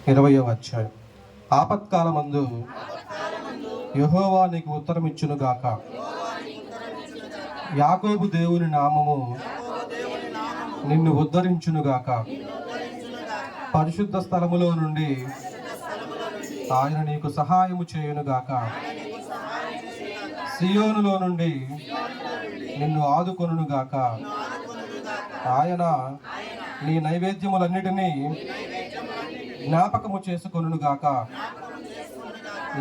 20వ అధ్యాయం. ఆపత్కాలమందు యెహోవా నీకు ఉత్తరమిచ్చును గాక. యాకోబు దేవుని నామము నిన్ను ఉద్ధరించును గాక. పరిశుద్ధ స్థలములో నుండి ఆయన నీకు సహాయము చేయును గాక. సియోనులో నుండి నిన్ను ఆదుకొనును గాక. ఆయన నీ నైవేద్యములన్నిటినీ జ్ఞాపకము చేసుకొనును గాక.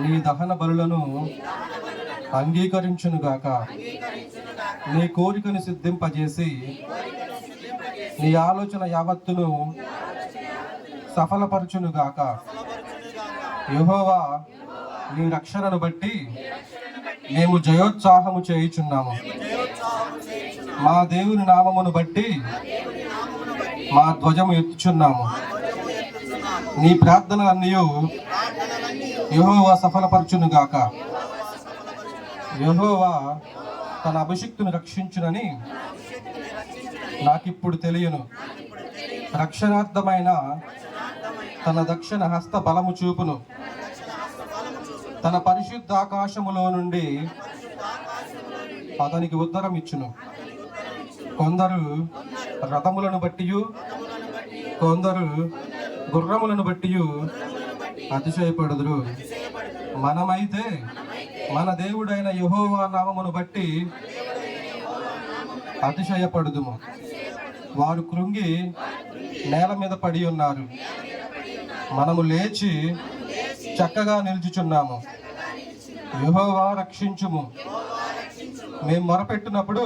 నీ దహన బలులను అంగీకరించును గాక. నీ కోరికను సిద్ధింపజేసి నీ ఆలోచన యావత్తును సఫలపరచును గాక. యెహోవా నీ రక్షణను బట్టి మేము జయోత్సాహము చేయుచున్నాము. మా దేవుని నామమును బట్టి మా ధ్వజము ఎత్తుచున్నాము. నీ ప్రార్థనలన్నీ యెహోవా సఫలపరచును గాక. యెహోవా తన అభిషిక్తుని రక్షించునని నాకిప్పుడు తెలియను. రక్షణార్థమైన తన దక్షిణ హస్త బలము చూపును. తన పరిశుద్ధ ఆకాశములో నుండి అతనికి ఉత్తరం ఇచ్చును. కొందరు రథములను బట్టి, కొందరు గుర్రములను బట్టి అతిశయపడుదురు. మనమైతే మన దేవుడైన యెహోవా నామమును బట్టి అతిశయపడుదుము. వారు కృంగి నేల మీద పడి ఉన్నారు. మనము లేచి చక్కగా నిల్చుచున్నాము. యెహోవా రక్షించుము. మేము మొరపెట్టినప్పుడు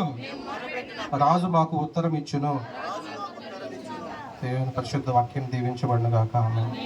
రాజు మాకు ఉత్తరం ఇచ్చును. దేవుని పరిశుద్ధ వాక్యం దీవించబడును గాక. ఆమేన్.